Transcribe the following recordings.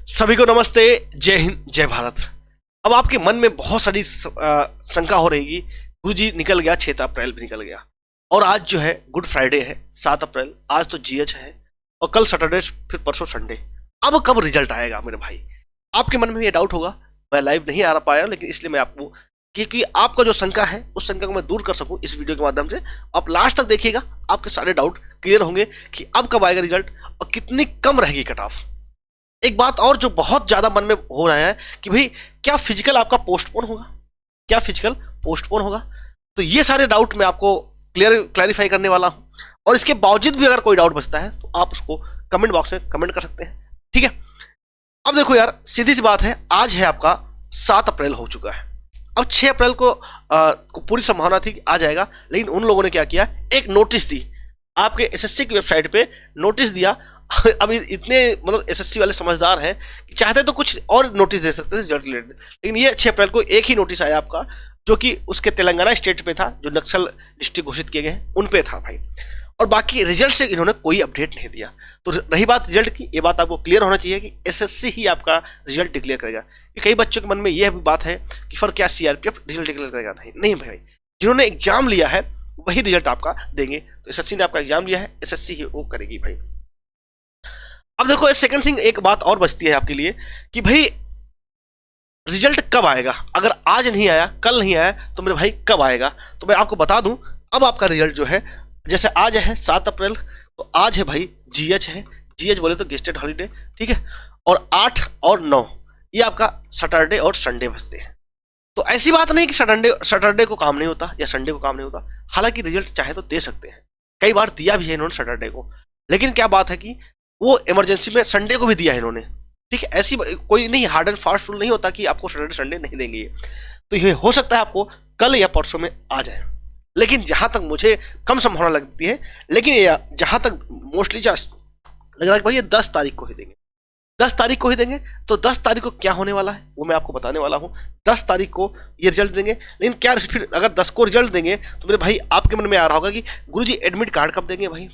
सभी को नमस्ते, जय हिंद, जय भारत। अब आपके मन में बहुत सारी शंका हो रहेगी, गुरुजी निकल गया 6 अप्रैल भी निकल गया और आज जो है गुड फ्राइडे है 7 अप्रैल, आज तो जीएच है और कल सैटरडे, फिर परसों संडे। अब कब रिजल्ट आएगा मेरे भाई? आपके मन में ये डाउट होगा। मैं लाइव नहीं आ पाया, लेकिन इसलिए मैं आपको, क्योंकि आपका जो शंका है उस शंका को मैं दूर कर सकूं इस वीडियो के माध्यम से, आप लास्ट तक देखिएगा, आपके सारे डाउट क्लियर होंगे कि अब कब आएगा रिजल्ट और कितनी कम रहेगी कट ऑफ। एक बात और जो बहुत ज्यादा मन में हो रहा है कि भाई क्या फिजिकल आपका पोस्टपोन होगा, क्या फिजिकल पोस्टपोन होगा? तो ये सारे डाउट मैं आपको क्लैरिफाई करने वाला हूं, और इसके बावजूद भी अगर कोई डाउट बचता है तो आप उसको कमेंट बॉक्स में कमेंट कर सकते हैं, ठीक है? अब देखो यार, सीधी सी बात है, आज है आपका 7 अप्रैल हो चुका है। अब 6 अप्रैल को पूरी संभावना थी कि आ जाएगा, लेकिन उन लोगों ने क्या किया, एक नोटिस दी, आपके एसएससी की वेबसाइट पे नोटिस दिया। अभी इतने मतलब एसएससी वाले समझदार हैं कि चाहते तो कुछ और नोटिस दे सकते थे रिजल्ट रिलेटेड, लेकिन ये 6 अप्रैल को एक ही नोटिस आया आपका, जो कि उसके तेलंगाना स्टेट पे था, जो नक्सल डिस्ट्रिक्ट घोषित किए गए हैं उन पे था भाई, और बाकी रिजल्ट से इन्होंने कोई अपडेट नहीं दिया। तो रही बात रिजल्ट की, ये बात आपको क्लियर होना चाहिए कि एसएससी ही आपका रिजल्ट डिक्लेयर करेगा। कई बच्चों के मन में यह भी बात है कि फिर क्या सीआरपीएफ रिजल्ट डिक्लेयर करेगा? नहीं भाई, जिन्होंने एग्जाम लिया है वही रिजल्ट आपका देंगे। तो एसएससी ने आपका एग्जाम लिया है, एसएससी ही वो करेगी भाई। अब देखो सेकंड थिंग, एक बात और बचती है आपके लिए कि भाई रिजल्ट कब आएगा? अगर आज नहीं आया, कल नहीं आया, तो मेरे भाई कब आएगा? तो मैं आपको बता दूं, अब आपका रिजल्ट जो है, जैसे आज है 7 अप्रैल, तो आज है भाई जीएच है, जीएच बोले तो गेस्टेड हॉलीडे, ठीक है? और 8 और 9 ये आपका सैटरडे और संडे बचते हैं। तो ऐसी बात नहीं कि सैटरडे को काम नहीं होता या संडे को काम नहीं होता, हालांकि रिजल्ट चाहे तो दे सकते हैं, कई बार दिया भी है इन्होंने सैटरडे को, लेकिन क्या बात है कि वो इमरजेंसी में संडे को भी दिया है इन्होंने, ठीक है? ऐसी कोई नहीं, हार्ड एंड फास्ट रूल नहीं होता कि आपको सैटरडे संडे नहीं देंगे। तो ये हो सकता है आपको कल या परसों में आ जाए, लेकिन जहां तक मुझे कम संभावना लगती है, लेकिन ये जहां तक मोस्टली लग रहा है कि भाई ये 10 तारीख को ही देंगे, 10 तारीख को ही देंगे। तो 10 तारीख को क्या होने वाला है वो मैं आपको बताने वाला हूँ। 10 तारीख को ये रिजल्ट देंगे, लेकिन क्या फिर अगर 10 को रिजल्ट देंगे तो मेरे भाई आपके मन में आ रहा होगा कि गुरुजी एडमिट कार्ड कब देंगे भाई,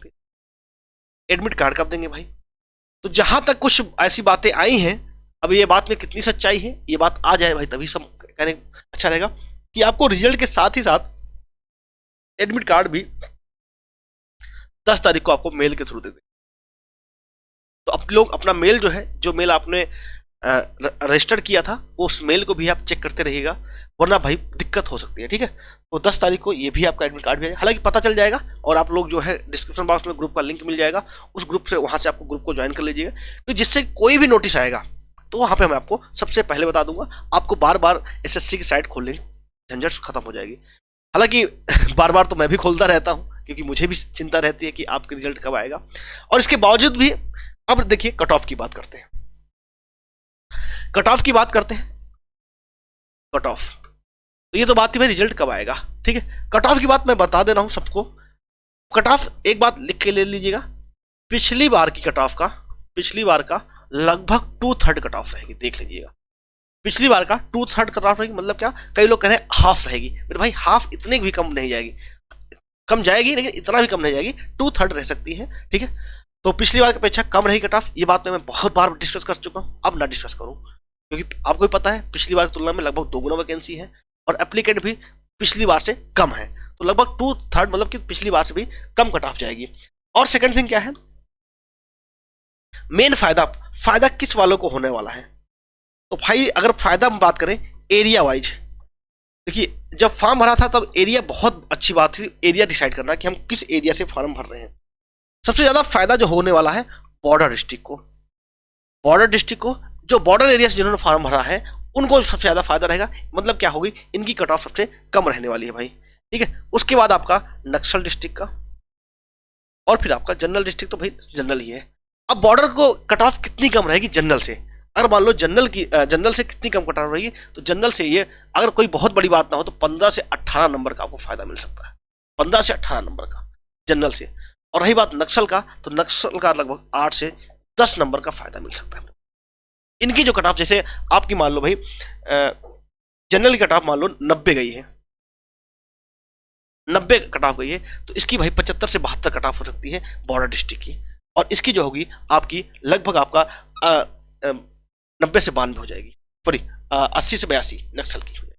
एडमिट कार्ड कब देंगे भाई? तो जहां तक कुछ ऐसी बातें आई हैं, अब ये बात में कितनी सच्चाई है, ये बात आ जाए भाई तभी सब कहने अच्छा रहेगा कि आपको रिजल्ट के साथ ही साथ एडमिट कार्ड भी 10 तारीख को आपको मेल के थ्रू दे देंगे। तो आप लोग अपना मेल जो है, जो मेल आपने रजिस्टर किया था, उस मेल को भी आप चेक करते रहिएगा, वरना भाई दिक्कत हो सकती है, ठीक है? तो 10 तारीख को ये भी आपका एडमिट कार्ड भी है, हालांकि पता चल जाएगा, और आप लोग जो है डिस्क्रिप्शन बॉक्स में ग्रुप का लिंक मिल जाएगा, उस ग्रुप से, वहां से आपको ग्रुप को ज्वाइन कर लीजिएगा, तो जिससे कोई भी नोटिस आएगा तो वहां पे मैं आपको सबसे पहले बता दूंगा, आपको बार बार एसएससी की साइट खोलने की झंझट खत्म हो जाएगी। हालांकि बार बार तो मैं भी खोलता रहता हूँ, क्योंकि मुझे भी चिंता रहती है कि आपके रिजल्ट कब आएगा, और इसके बावजूद भी अब देखिए कट ऑफ की बात करते हैं, कट ऑफ की बात करते हैं। कट ऑफ, तो ये तो बात थी भाई रिजल्ट कब आएगा, ठीक है? कट ऑफ की बात मैं बता दे रहा हूं सबको। कट ऑफ एक बात लिख के ले लीजिएगा, पिछली बार की कट ऑफ का, पिछली बार का लगभग 2/3 कट ऑफ रहेगी, देख लीजिएगा। पिछली बार का 2/3 कट ऑफ रहेगी, मतलब क्या? कई लोग कह रहे हैं हाफ रहेगी, मेरे भाई हाफ इतने भी कम नहीं जाएगी, कम जाएगी लेकिन इतना भी कम नहीं जाएगी, 2/3 रह सकती है, ठीक है? तो पिछली बार की अपेक्षा कम रहेगी कट ऑफ, ये बात मैं बहुत बार डिस्कस कर चुका हूं, अब ना डिस्कस करूं, क्योंकि आपको भी पता है पिछली बार की तुलना में लगभग 2 गुना वैकेंसी है, और एप्लीकेंट भी पिछली बार से कम है, तो लगभग 2/3 मतलब कि पिछली बार से भी कम कट ऑफ जाएगी। और सेकंड थिंग क्या है, मेन फायदा किस वालों को होने वाला है? तो भाई अगर फायदा हम बात करें एरिया वाइज, देखिए जब फॉर्म भरा था तब एरिया बहुत अच्छी बात थी, एरिया डिसाइड करना कि हम किस एरिया से फॉर्म भर रहे हैं। सबसे ज्यादा फायदा जो होने वाला है बॉर्डर डिस्ट्रिक्ट को, बॉर्डर डिस्ट्रिक्ट को, जो बॉर्डर एरिया से जिन्होंने फॉर्म भरा है उनको सबसे ज्यादा फायदा रहेगा। मतलब क्या होगी, इनकी कट ऑफ सबसे कम रहने वाली है भाई, ठीक है? उसके बाद आपका नक्सल डिस्ट्रिक्ट का, और फिर आपका जनरल डिस्ट्रिक्ट, तो भाई जनरल ही है। अब बॉर्डर को कट ऑफ कितनी कम रहेगी जनरल से? अगर मान लो जनरल से कितनी कम कट ऑफ रहेगी, तो जनरल से ये अगर कोई बहुत बड़ी बात ना हो तो 15 से 18 नंबर का आपको फायदा मिल सकता है, 15 से 18 नंबर का जनरल से। और रही बात नक्सल का, तो नक्सल का लगभग 8 से 10 नंबर का फायदा मिल सकता है। इनकी जो कट ऑफ, जैसे आपकी मान लो भाई जनरल की कट ऑफ मान लो 90 गई है, 90 कट ऑफ गई है, तो इसकी भाई 75 से 72 कट ऑफ हो सकती है बॉर्डर डिस्ट्रिक्ट की, और इसकी जो होगी आपकी लगभग आपका 90 से 92 हो जाएगी, सॉरी 80 से 82 नक्सल की हो जाएगी।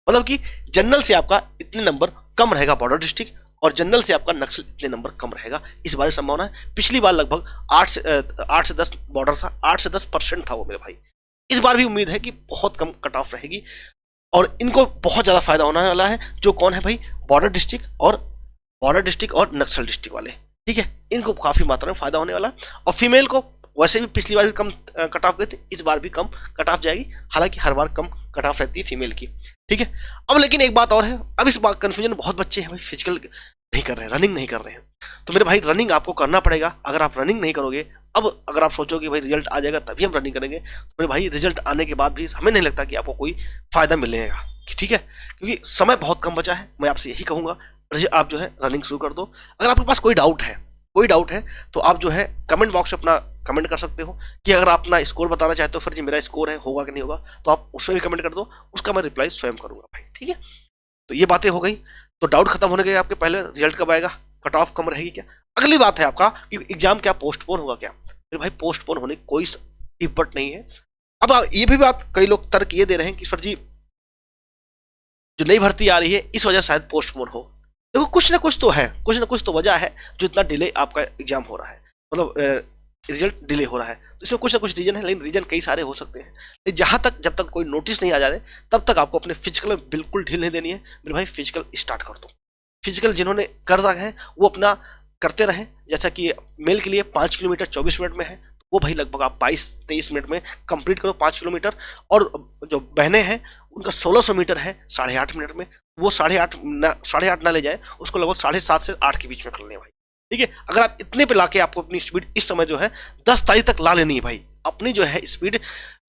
मतलब कि जनरल से आपका इतने नंबर कम रहेगा बॉर्डर डिस्ट्रिक्ट, और जनरल से आपका नक्सल इतने नंबर कम रहेगा। इस बार संभावना है। पिछली बार लगभग 8 से 10 बॉर्डर था, 8 से 10% था वो मेरे भाई। इस बार भी उम्मीद है कि बहुत कम कट ऑफ रहेगी और इनको बहुत ज़्यादा फायदा होने वाला है। जो कौन है भाई, बॉर्डर डिस्ट्रिक्ट और नक्सल डिस्ट्रिक्ट वाले, ठीक है, इनको काफ़ी मात्रा में फायदा होने वाला है। और फीमेल को वैसे भी पिछली बार भी कम कट ऑफ गए थे, इस बार भी कम कट ऑफ जाएगी, हालांकि हर बार कम कट ऑफ रहती है फीमेल की, ठीक है। अब लेकिन एक बात और है, अब इस बात कन्फ्यूजन बहुत बच्चे हैं भाई, फिजिकल नहीं कर रहे हैं, रनिंग नहीं कर रहे हैं। तो मेरे भाई रनिंग आपको करना पड़ेगा। अगर आप रनिंग नहीं करोगे, अब अगर आप सोचोगे भाई रिजल्ट आ जाएगा तभी हम रनिंग करेंगे, तो मेरे भाई रिजल्ट आने के बाद भी हमें नहीं लगता कि आपको कोई फायदा मिलेगा, ठीक है, क्योंकि समय बहुत कम बचा है। मैं आपसे यही कहूँगा आप जो है रनिंग शुरू कर दो। अगर आपके पास कोई डाउट है तो आप जो है कमेंट बॉक्स में अपना कमेंट कर सकते हो कि अगर आप अपना स्कोर बताना चाहते हो, फिर जी मेरा स्कोर है, होगा कि नहीं होगा, तो आप उसमें भी कमेंट कर दो, उसका मैं रिप्लाई स्वयं करूंगा भाई, ठीक है। तो ये बातें हो गई, तो डाउट खत्म होने गए आपके। पहले रिजल्ट कब आएगा, कट ऑफ कम रहेगी क्या। अगली बात है आपका कि एग्जाम क्या पोस्टपोन होगा क्या। फिर भाई पोस्टपोन होने की कोई इफर्ट नहीं है। अब ये भी बात कई लोग तर्क ये दे रहे हैं कि सर जी जो नई भर्ती आ रही है इस वजह से शायद पोस्टपोन हो। देखो कुछ ना कुछ तो वजह है जो इतना डिले आपका एग्जाम हो रहा है, मतलब रिजल्ट डिले हो रहा है, तो इसमें कुछ ना कुछ रीजन है, लेकिन रीजन कई सारे हो सकते हैं। लेकिन जब तक कोई नोटिस नहीं आ जाए तब तक आपको अपने फिजिकल में बिल्कुल ढील नहीं देनी है। मेरे भाई फिजिकल स्टार्ट कर दो। फिजिकल जिन्होंने कर रखा है वो अपना करते रहें। जैसा कि मेल के लिए 5 किलोमीटर 24 मिनट में है, वो भाई लगभग आप 22-23 मिनट में कंप्लीट करो 5 किलोमीटर। और जो बहनें हैं उनका 1600 मीटर है 8.5 मिनट में, वो 8.5 ना ले जाए, उसको लगभग 7.5 से 8 के बीच में कर लें भाई, ठीक है। अगर आप इतने पे लाके आपको अपनी स्पीड इस समय जो है 10 तारीख तक ला लेनी है भाई, अपनी जो है स्पीड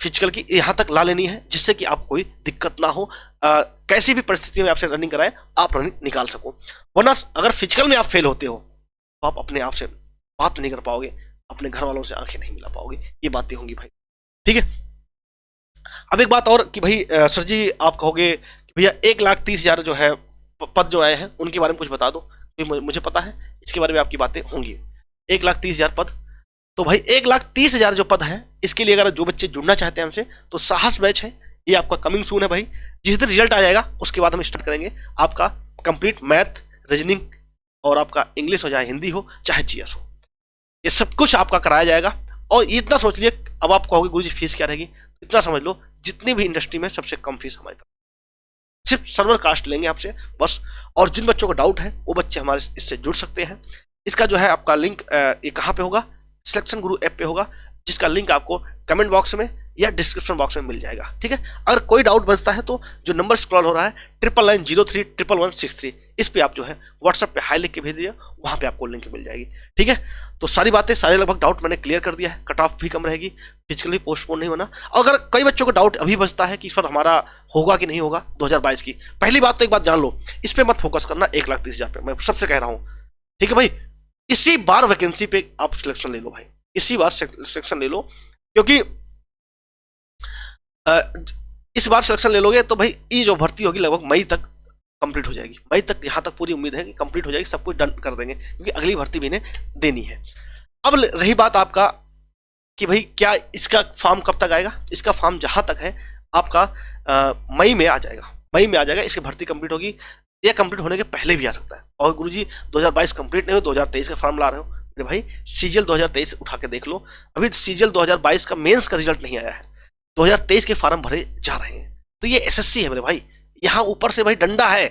फिजिकल की यहाँ तक ला लेनी है, जिससे कि आपको कोई दिक्कत ना हो। कैसी भी परिस्थिति में आपसे रनिंग कराए आप रनिंग निकाल सको। वरना अगर फिजिकल में आप फेल होते हो तो आप अपने आप से बात नहीं कर पाओगे, अपने घर वालों से आंखें नहीं मिला पाओगे, ये बातें होंगी भाई, ठीक है। अब एक बात और कि भाई सर जी आप कहोगे कि भैया 1,30,000 जो है पद जो आए हैं उनके बारे में कुछ बता दो। तो मुझे पता है इसके बारे में आपकी बातें होंगी। 1,30,000 पद, तो भाई 1,30,000 जो पद है इसके लिए अगर जो बच्चे जुड़ना चाहते हैं हमसे तो साहस बैच है, ये आपका कमिंग सून है भाई। जिस दिन रिजल्ट आ जाएगा उसके बाद हम स्टार्ट करेंगे आपका कंप्लीट मैथ, रीजनिंग और आपका इंग्लिश हो, चाहे हिंदी हो चाहे जीएस हो, ये सब कुछ आपका कराया जाएगा। और इतना सोच लिए, अब आप कहोगे गुरुजी फीस क्या रहेगी, इतना समझ लो जितनी भी इंडस्ट्री में सबसे कम फीस हमारी तरफ, सिर्फ सर्वर कास्ट लेंगे आपसे बस। और जिन बच्चों को डाउट है वो बच्चे हमारे इससे जुड़ सकते हैं। इसका जो है आपका लिंक ये कहाँ पे होगा, सिलेक्शन गुरु ऐप पे होगा, जिसका लिंक आपको कमेंट बॉक्स में या डिस्क्रिप्शन बॉक्स में मिल जाएगा, ठीक है। अगर कोई डाउट बचता है तो जो नंबर स्क्रॉल हो रहा है 9903111163, इस पे आप जो है व्हाट्सएप पे हाई लिख के भेज दिए, वहां पे आपको लिंक मिल जाएगी, ठीक है। तो सारी बातें, सारे लगभग डाउट मैंने क्लियर कर दिया है। कट ऑफ भी कम रहेगी, फिजिकली पोस्टपोन नहीं होना। और अगर कई बच्चों को डाउट अभी बचता है कि सर हमारा होगा कि नहीं होगा 2022 की, पहली बात तो एक बात जान लो, इस पे मत फोकस करना 1,30,000 पे, मैं सबसे कह रहा हूँ, ठीक है भाई। इसी बार वैकेंसी पे आप सिलेक्शन ले लो भाई, इसी बार सिलेक्शन ले लो, क्योंकि इस बार सिलेक्शन ले लोगे तो भाई ये जो भर्ती होगी लगभग मई तक कंप्लीट हो जाएगी। मई तक यहाँ तक पूरी उम्मीद है कि कंप्लीट हो जाएगी, सब कुछ डन कर देंगे, क्योंकि अगली भर्ती भी इन्हें देनी है। अब रही बात आपका कि भाई क्या इसका फॉर्म कब तक आएगा, इसका फॉर्म जहां तक है आपका मई में आ जाएगा, इसकी भर्ती कंप्लीट होगी, या कंप्लीट होने के पहले भी आ सकता है। और गुरुजी 2022 कंप्लीट नहीं हो, 2023 का फॉर्म ला रहे हो, मेरे भाई सीजीएल 2023 उठा के देख लो, अभी सीजीएल 2022 का मेंस का रिजल्ट नहीं आया है, 2023 के फॉर्म भरे जा रहे हैं। तो ये एसएससी है मेरे भाई, यहाँ ऊपर से भाई डंडा है,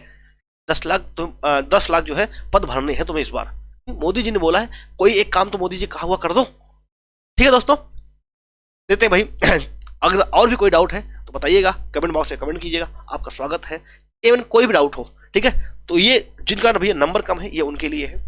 10 लाख जो है पद भरने हैं तुम्हें इस बार। मोदी जी ने बोला है कोई एक काम तो मोदी जी कहा हुआ कर दो, ठीक है दोस्तों, देते हैं भाई। अगर और भी कोई डाउट है तो बताइएगा, कमेंट बॉक्स में कमेंट कीजिएगा, आपका स्वागत है। इवन कोई भी डाउट हो, ठीक है, तो ये जिनका भैया नंबर कम है ये उनके लिए है,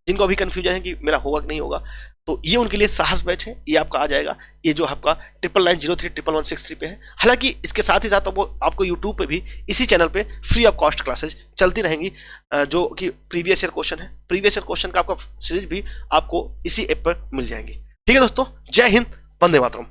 जिनको अभी कंफ्यूजन है कि मेरा होगा कि नहीं होगा, तो ये उनके लिए साहस बैच है, ये आपका आ जाएगा। ये जो आपका 9903111163 पे है। हालांकि इसके साथ ही साथ वो आपको यूट्यूब पे भी इसी चैनल पे फ्री ऑफ कॉस्ट क्लासेज चलती रहेंगी, जो कि प्रीवियस ईयर क्वेश्चन है, प्रीवियस ईयर क्वेश्चन का आपका सीरीज भी आपको इसी ऐप पर मिल जाएंगी, ठीक है दोस्तों। जय हिंद, वंदे मातरम।